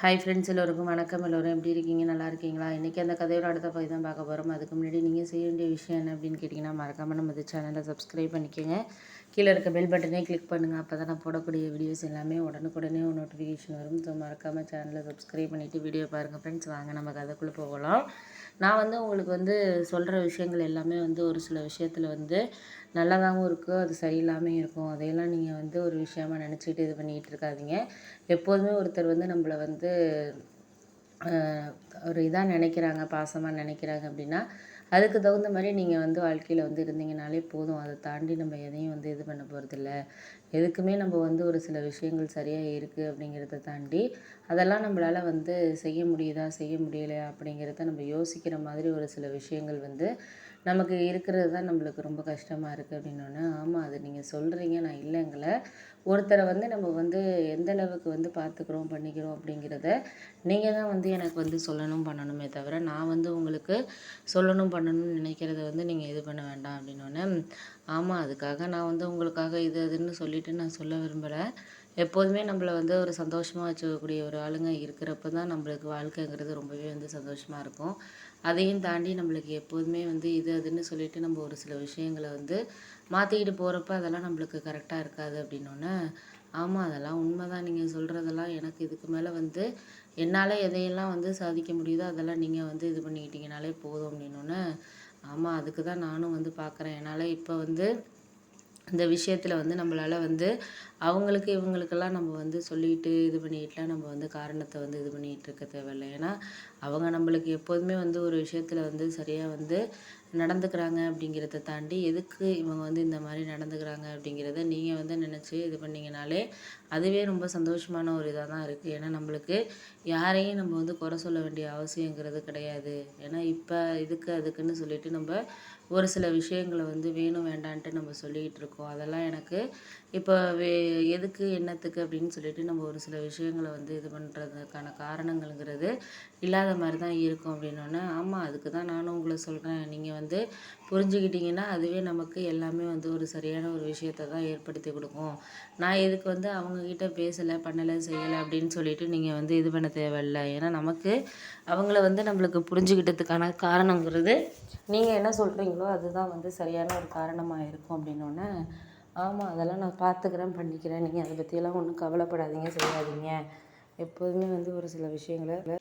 Hi friends, எல்லோருக்கும் வணக்கம். எல்லோரும் எப்படி இருக்கீங்க? நல்லா இருக்கீங்களா? இன்றைக்கி அந்த கதையோட அடுத்த போய் தான் பார்க்க போகிறோம். அதுக்கு முன்னாடி நீங்கள் செய்ய வேண்டிய விஷயம் என்ன அப்படின்னு கேட்டிங்கன்னா, மறக்காமல் நம்ம சேனலை சப்ஸ்கிரைப் பண்ணிக்கோங்க. கீழே இருக்க பெல் பட்டனே கிளிக் பண்ணுங்கள். அப்போ தான் நான் போடக்கூடிய வீடியோஸ் எல்லாமே உடனுக்குடனே ஒரு நோட்டிஃபிகேஷன் வரும். ஸோ மறக்காமல் சேனலை சப்ஸ்கிரைப் பண்ணிவிட்டு வீடியோ பாருங்கள் ஃப்ரெண்ட்ஸ். வாங்க நம்ம கதைக்குள்ளே போகலாம். நான் உங்களுக்கு சொல்கிற விஷயங்கள் எல்லாமே ஒரு சில விஷயத்தில் நல்லதாகவும் இருக்கும், அது சரியில்லாமல் இருக்கும். அதையெல்லாம் நீங்கள் ஒரு விஷயமா நினச்சிட்டு இது பண்ணிகிட்டு இருக்காதீங்க. எப்போதுமே ஒருத்தர் நம்மளை ஒரு இதாக நினைக்கிறாங்க, பாசமாக நினைக்கிறாங்க அப்படின்னா அதுக்கு தகுந்த மாதிரி நீங்கள் வாழ்க்கையில் இருந்தீங்கனாலே போதும். அதை தாண்டி நம்ம எதையும் இது பண்ண போகிறதில்ல. எதுக்குமே நம்ம ஒரு சில விஷயங்கள் சரியாக இருக்குது அப்படிங்கிறத தாண்டி அதெல்லாம் நம்மளால் செய்ய முடியுதா செய்ய முடியலையா அப்படிங்கிறத நம்ம யோசிக்கிற மாதிரி ஒரு சில விஷயங்கள் நமக்கு இருக்கிறது தான் நம்மளுக்கு ரொம்ப கஷ்டமாக இருக்குது அப்படின்னோடனே, ஆமாம் அது நீங்கள் சொல்கிறீங்க, நான் இல்லைங்கள. ஒருத்தரை நம்ம எந்த அளவுக்கு பார்த்துக்குறோம் பண்ணிக்கிறோம் அப்படிங்கிறத நீங்கள் தான் எனக்கு சொல்லணும் பண்ணணுமே தவிர, நான் உங்களுக்கு சொல்லணும் பண்ணணும்னு நினைக்கிறத நீங்கள் இது பண்ண வேண்டாம் அப்படின்னோடனே, ஆமாம் அதுக்காக நான் உங்களுக்காக இது அதுன்னு சொல்லிவிட்டு நான் சொல்ல விரும்பலை. எப்போதுமே நம்மளை ஒரு சந்தோஷமாக வச்சுக்கக்கூடிய ஒரு ஆளுங்க இருக்கிறப்ப தான் நம்மளுக்கு வாழ்க்கைங்கிறது ரொம்பவே சந்தோஷமாக இருக்கும். அதையும் தாண்டி நம்மளுக்கு எப்போதுமே இது அதுன்னு சொல்லிட்டு நம்ம ஒரு சில விஷயங்களை மாற்றிக்கிட்டு போகிறப்ப அதெல்லாம் நம்மளுக்கு கரெக்டாக இருக்காது அப்படின்னோடனே, ஆமாம் அதெல்லாம் உண்மை தான். நீங்கள் சொல்கிறதெல்லாம் எனக்கு இதுக்கு மேலே என்னால் எதையெல்லாம் சாதிக்க முடியுதோ அதெல்லாம் நீங்கள் இது பண்ணிக்கிட்டீங்கனாலே போதும் அப்படின்னோடனே, ஆமாம் அதுக்கு தான் நானும் பார்க்குறேன். என்னால் இப்போ இந்த விஷயத்தில் நம்மளால் அவங்களுக்கு இவங்களுக்கெல்லாம் நம்ம சொல்லிட்டு இது பண்ணிக்கிட்டுலாம் நம்ம காரணத்தை இது பண்ணிகிட்டு இருக்க தேவையில்லை. ஏன்னா அவங்க நம்மளுக்கு எப்போதுமே ஒரு விஷயத்தில் சரியாக நடந்துக்கிறாங்க அப்படிங்கிறத தாண்டி எதுக்கு இவங்க இந்த மாதிரி நடந்துக்கிறாங்க அப்படிங்கிறத நீங்கள் நினச்சி இது பண்ணிங்கனாலே அதுவே ரொம்ப சந்தோஷமான ஒரு இதாக தான் இருக்குது. ஏன்னா நம்மளுக்கு யாரையும் நம்ம குறை சொல்ல வேண்டிய அவசியங்கிறது கிடையாது. ஏன்னா இப்போ இதுக்கு அதுக்குன்னு சொல்லிட்டு நம்ம ஒரு சில விஷயங்களை வேணும் வேண்டான்ட்டு நம்ம சொல்லிக்கிட்டு இருக்கோம். அதெல்லாம் எனக்கு இப்போ எதுக்கு என்னத்துக்கு அப்படின்னு சொல்லிட்டு நம்ம ஒரு சில விஷயங்களை இது பண்ணுறதுக்கான காரணங்கள்ங்கிறது இல்லாத மாதிரி தான் இருக்கும் அப்படின்னோடனே, ஆமாம் அதுக்கு தான் நானும் உங்களை சொல்கிறேன். நீங்கள் புரிஞ்சுக்கிட்டிங்கன்னா அதுவே நமக்கு எல்லாமே ஒரு சரியான ஒரு விஷயத்த தான் ஏற்படுத்தி கொடுக்கும். நான் எதுக்கு அவங்கக்கிட்ட பேசலை பண்ணலை செய்யலை அப்படின்னு சொல்லிட்டு நீங்கள் இது பண்ண தேவையில்லை. ஏன்னா நமக்கு அவங்கள நம்மளுக்கு புரிஞ்சுக்கிட்டதுக்கான காரணங்கிறது நீங்கள் என்ன சொல்கிறீங்களோ அதுதான் சரியான ஒரு காரணமாக இருக்கும் அப்படின்னோடனே, ஆமாம் அதெல்லாம் நான் பார்த்துக்கிறேன் பண்ணிக்கிறேன். நீங்கள் அதை பற்றியெல்லாம் ஒன்றும் கவலைப்படாதீங்க செய்யாதீங்க. எப்போதுமே ஒரு சில விஷயங்களை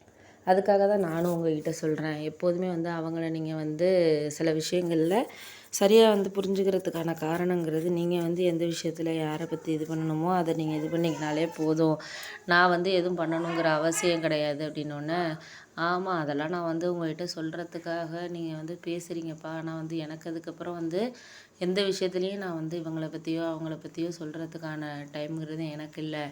அதுக்காக தான் நானும் உங்கள்கிட்ட சொல்கிறேன். எப்போதுமே அவங்கள நீங்கள் சில விஷயங்களில் சரியாக புரிஞ்சுக்கிறதுக்கான காரணங்கிறது நீங்கள் எந்த விஷயத்தில் யாரை பற்றி இது பண்ணணுமோ அதை நீங்கள் இது பண்ணிங்கனாலே போதும். நான் எதுவும் பண்ணணுங்கிற அவசியம் கிடையாது அப்படின்னோடனே, ஆமாம் அதெல்லாம் நான் உங்கள்கிட்ட சொல்கிறதுக்காக நீங்கள் பேசுகிறீங்கப்பா. ஆனால் எனக்கு அதுக்கப்புறம் எந்த விஷயத்துலையும் நான் இவங்கள பற்றியோ அவங்கள பற்றியோ சொல்கிறதுக்கான டைம்ங்கிறது எனக்கு இல்லை.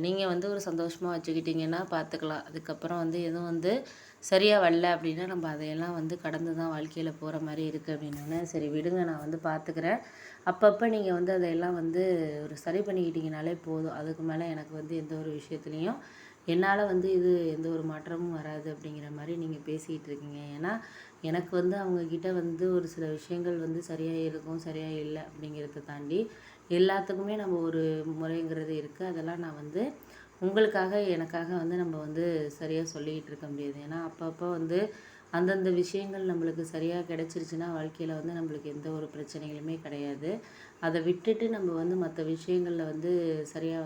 நீங்கள் ஒரு சந்தோஷமாக வச்சுக்கிட்டிங்கன்னா பார்த்துக்கலாம். அதுக்கப்புறம் எதுவும் சரியாக வரல அப்படின்னா நம்ம அதையெல்லாம் கடந்து தான் வாழ்க்கையில் போகிற மாதிரி இருக்குது அப்படின்னோடனே, சரி விடுங்க நான் பார்த்துக்கிறேன். அப்பப்போ நீங்கள் அதையெல்லாம் ஒரு சரி பண்ணிக்கிட்டிங்கனாலே போதும். அதுக்கு மேலே எனக்கு எந்த ஒரு விஷயத்துலையும் என்னால் இது எந்த ஒரு மாற்றமும் வராது அப்படிங்கிற மாதிரி நீங்கள் பேசிக்கிட்டு இருக்கீங்க. ஏன்னா எனக்கு அவங்கக்கிட்ட ஒரு சில விஷயங்கள் சரியாக இருக்கும் சரியாக இல்லை அப்படிங்கிறத தாண்டி எல்லாத்துக்குமே நம்ம ஒரு முறைங்கிறது இருக்குது. அதெல்லாம் நான் உங்களுக்காக எனக்காக நம்ம சரியாக சொல்லிக்கிட்டு இருக்க முடியாது. ஏன்னா அப்பப்போ அந்தந்த விஷயங்கள் நம்மளுக்கு சரியாக கிடச்சிருச்சுன்னா வாழ்க்கையில் நம்மளுக்கு எந்த ஒரு பிரச்சனைகளுமே கிடையாது. அதை விட்டுட்டு நம்ம மற்ற விஷயங்களில் சரியாக